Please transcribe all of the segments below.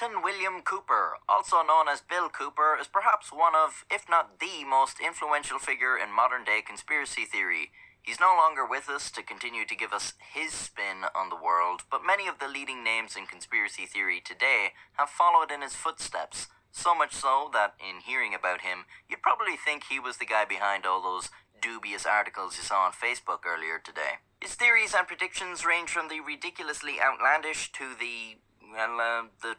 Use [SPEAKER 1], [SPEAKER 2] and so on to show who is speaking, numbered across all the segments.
[SPEAKER 1] Jonathan William Cooper, also known as Bill Cooper, is perhaps one of, if not the most influential figure in modern-day conspiracy theory. He's no longer with us to continue to give us his spin on the world, but many of the leading names in conspiracy theory today have followed in his footsteps. So much so that, in hearing about him, you'd probably think he was the guy behind all those dubious articles you saw on Facebook earlier today. His theories and predictions range from the ridiculously outlandish to the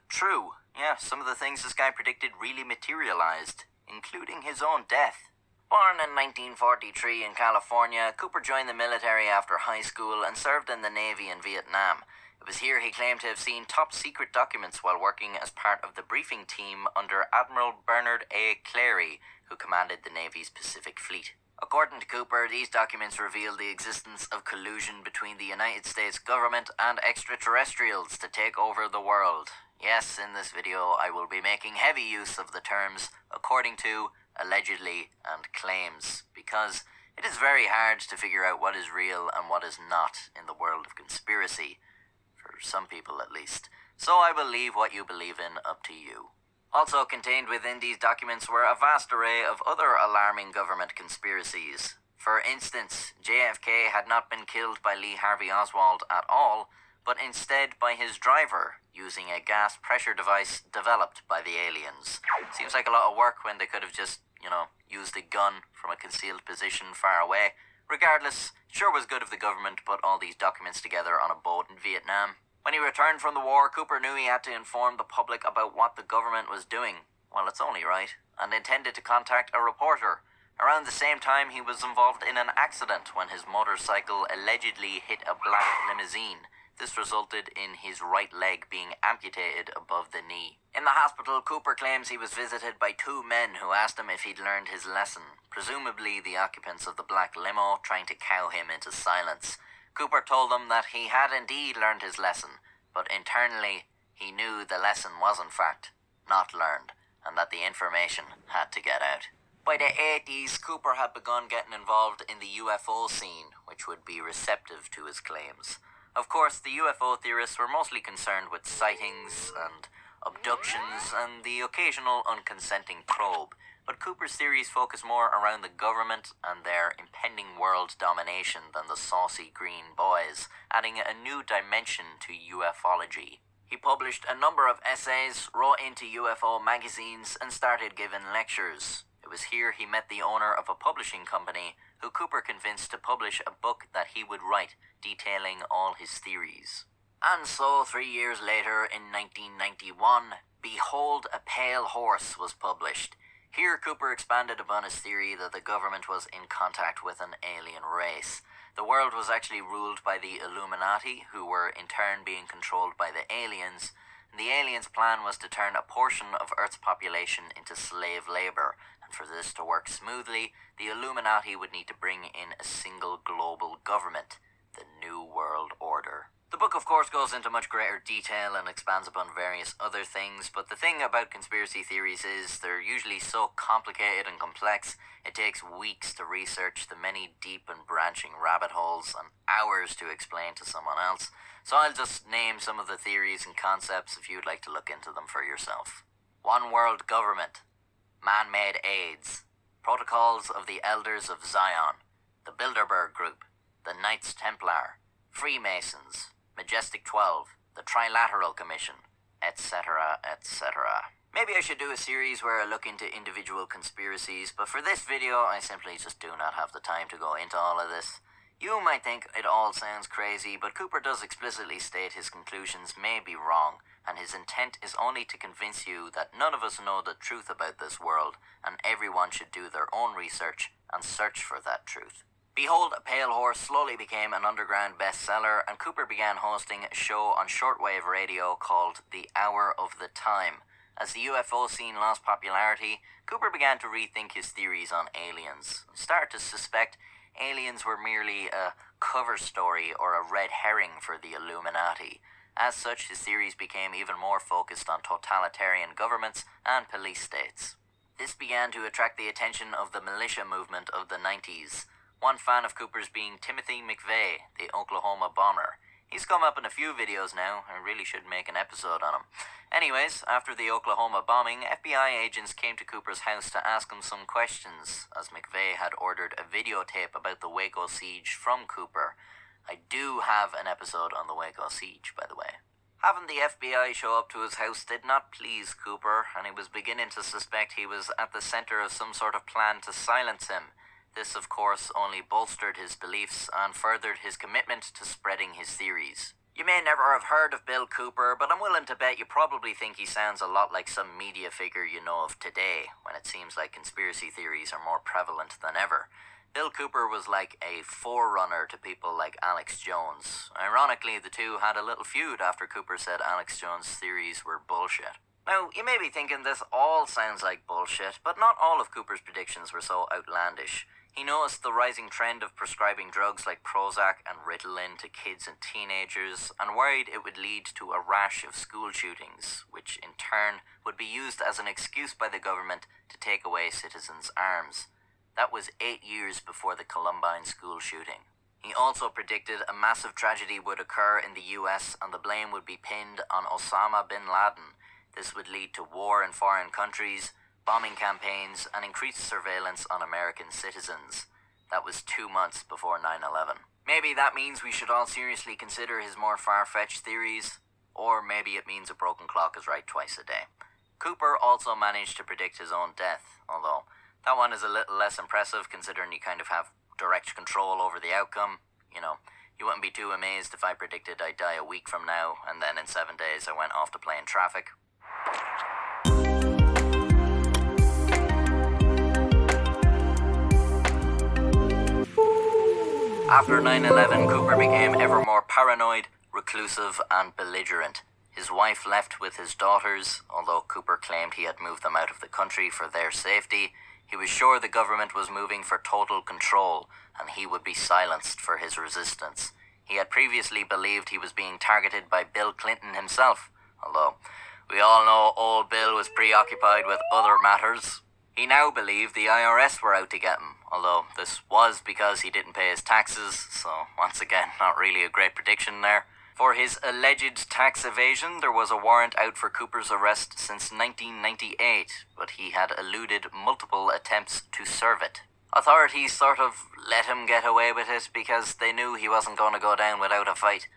[SPEAKER 1] true. Yeah, some of the things this guy predicted really materialized, including his own death. Born in 1943 in California, Cooper joined the military after high school and served in the Navy in Vietnam. It was here he claimed to have seen top-secret documents while working as part of the briefing team under Admiral Bernard A. Clary, who commanded the Navy's Pacific Fleet. According to Cooper, these documents revealed the existence of collusion between the United States government and extraterrestrials to take over the world. Yes, in this video I will be making heavy use of the terms according to, allegedly, and claims, because it is very hard to figure out what is real and what is not in the world of conspiracy, for some people at least. So I will leave what you believe in up to you. Also contained within these documents were a vast array of other alarming government conspiracies. For instance, JFK had not been killed by Lee Harvey Oswald at all, but instead by his driver, using a gas pressure device developed by the aliens. Seems like a lot of work when they could have just, used a gun from a concealed position far away. Regardless, it sure was good of the government to put all these documents together on a boat in Vietnam. When he returned from the war, Cooper knew he had to inform the public about what the government was doing. Well, it's only right. And intended to contact a reporter. Around the same time, he was involved in an accident when his motorcycle allegedly hit a black limousine. This resulted in his right leg being amputated above the knee. In the hospital, Cooper claims he was visited by two men who asked him if he'd learned his lesson, presumably the occupants of the black limo trying to cow him into silence. Cooper told them that he had indeed learned his lesson, but internally he knew the lesson was in fact not learned, and that the information had to get out. By the 80s, Cooper had begun getting involved in the UFO scene, which would be receptive to his claims. Of course, the UFO theorists were mostly concerned with sightings and abductions and the occasional unconsenting probe, but Cooper's theories focus more around the government and their impending world domination than the saucy green boys, adding a new dimension to ufology. He published a number of essays, wrote into UFO magazines, and started giving lectures. It was here he met the owner of a publishing company, who Cooper convinced to publish a book that he would write, detailing all his theories. And so, 3 years later, in 1991, Behold a Pale Horse was published. Here, Cooper expanded upon his theory that the government was in contact with an alien race. The world was actually ruled by the Illuminati, who were in turn being controlled by the aliens. The aliens' plan was to turn a portion of Earth's population into slave labor, and for this to work smoothly, the Illuminati would need to bring in a single global government, the New World Order. The book, of course, goes into much greater detail and expands upon various other things, but the thing about conspiracy theories is they're usually so complicated and complex, it takes weeks to research the many deep and branching rabbit holes and hours to explain to someone else. So I'll just name some of the theories and concepts if you'd like to look into them for yourself. One world government, man-made AIDS, protocols of the Elders of Zion, the Bilderberg Group, the Knights Templar, Freemasons, Majestic 12, the Trilateral Commission, etc., etc. Maybe I should do a series where I look into individual conspiracies, but for this video I simply just do not have the time to go into all of this. You might think it all sounds crazy, but Cooper does explicitly state his conclusions may be wrong, and his intent is only to convince you that none of us know the truth about this world, and everyone should do their own research and search for that truth. Behold a Pale Horse slowly became an underground bestseller, and Cooper began hosting a show on shortwave radio called The Hour of the Time. As the UFO scene lost popularity, Cooper began to rethink his theories on aliens, and started to suspect aliens were merely a cover story or a red herring for the Illuminati. As such, his theories became even more focused on totalitarian governments and police states. This began to attract the attention of the militia movement of the 90s. One fan of Cooper's being Timothy McVeigh, the Oklahoma bomber. He's come up in a few videos now. I really should make an episode on him. Anyways, after the Oklahoma bombing, FBI agents came to Cooper's house to ask him some questions, as McVeigh had ordered a videotape about the Waco siege from Cooper. I do have an episode on the Waco siege, by the way. Having the FBI show up to his house did not please Cooper, and he was beginning to suspect he was at the center of some sort of plan to silence him. This, of course, only bolstered his beliefs and furthered his commitment to spreading his theories. You may never have heard of Bill Cooper, but I'm willing to bet you probably think he sounds a lot like some media figure you know of today, when it seems like conspiracy theories are more prevalent than ever. Bill Cooper was like a forerunner to people like Alex Jones. Ironically, the two had a little feud after Cooper said Alex Jones' theories were bullshit. Now, you may be thinking this all sounds like bullshit, but not all of Cooper's predictions were so outlandish. He noticed the rising trend of prescribing drugs like Prozac and Ritalin to kids and teenagers, and worried it would lead to a rash of school shootings, which in turn would be used as an excuse by the government to take away citizens' arms. That was 8 years before the Columbine school shooting. He also predicted a massive tragedy would occur in the US and the blame would be pinned on Osama bin Laden. This would lead to war in foreign countries, bombing campaigns, and increased surveillance on American citizens. That was 2 months before 9/11. Maybe that means we should all seriously consider his more far-fetched theories, or maybe it means a broken clock is right twice a day. Cooper also managed to predict his own death, although that one is a little less impressive considering you kind of have direct control over the outcome. You know, you wouldn't be too amazed if I predicted I'd die a week from now, and then in 7 days I went off to play in traffic. After 9/11, Cooper became ever more paranoid, reclusive, and belligerent. His wife left with his daughters, although Cooper claimed he had moved them out of the country for their safety. He was sure the government was moving for total control, and he would be silenced for his resistance. He had previously believed he was being targeted by Bill Clinton himself, although we all know old Bill was preoccupied with other matters. He now believed the IRS were out to get him, although this was because he didn't pay his taxes, so once again, not really a great prediction there. For his alleged tax evasion, there was a warrant out for Cooper's arrest since 1998, but he had eluded multiple attempts to serve it. Authorities sort of let him get away with it because they knew he wasn't going to go down without a fight.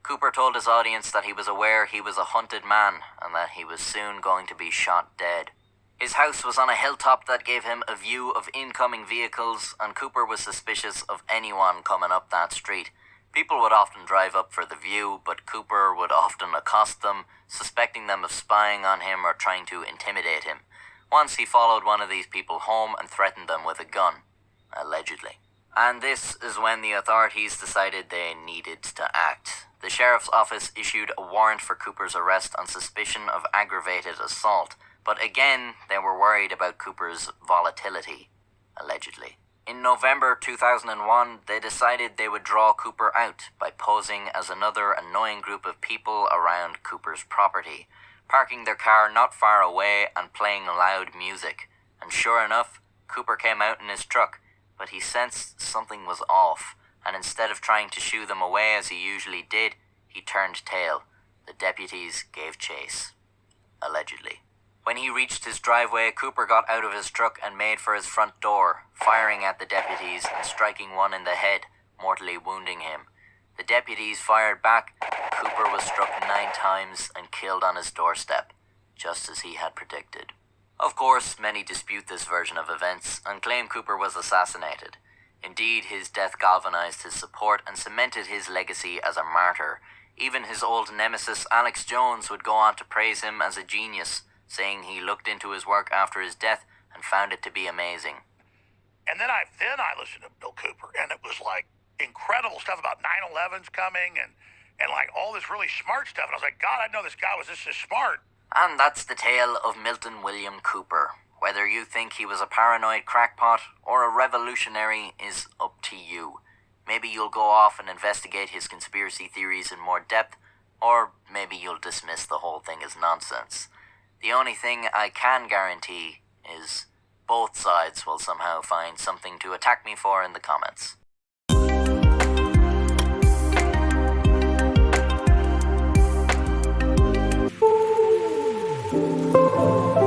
[SPEAKER 1] Cooper told his audience that he was aware he was a hunted man and that he was soon going to be shot dead. His house was on a hilltop that gave him a view of incoming vehicles, and Cooper was suspicious of anyone coming up that street. People would often drive up for the view, but Cooper would often accost them, suspecting them of spying on him or trying to intimidate him. Once he followed one of these people home and threatened them with a gun, allegedly. And this is when the authorities decided they needed to act. The sheriff's office issued a warrant for Cooper's arrest on suspicion of aggravated assault, but again, they were worried about Cooper's volatility, allegedly. In November 2001, they decided they would draw Cooper out by posing as another annoying group of people around Cooper's property, parking their car not far away and playing loud music. And sure enough, Cooper came out in his truck, but he sensed something was off, and instead of trying to shoo them away as he usually did, he turned tail. The deputies gave chase, allegedly. When he reached his driveway, Cooper got out of his truck and made for his front door, firing at the deputies and striking one in the head, mortally wounding him. The deputies fired back. Cooper was struck 9 times and killed on his doorstep, just as he had predicted. Of course, many dispute this version of events and claim Cooper was assassinated. Indeed, his death galvanized his support and cemented his legacy as a martyr. Even his old nemesis Alex Jones would go on to praise him as a genius, saying he looked into his work after his death and found it to be amazing.
[SPEAKER 2] And then I listened to Bill Cooper, and it was like incredible stuff about 9/11's coming and like all this really smart stuff. And I was like, God, I know this guy was this smart.
[SPEAKER 1] And that's the tale of Milton William Cooper. Whether you think he was a paranoid crackpot or a revolutionary is up to you. Maybe you'll go off and investigate his conspiracy theories in more depth, or maybe you'll dismiss the whole thing as nonsense. The only thing I can guarantee is both sides will somehow find something to attack me for in the comments.
[SPEAKER 3] Bye.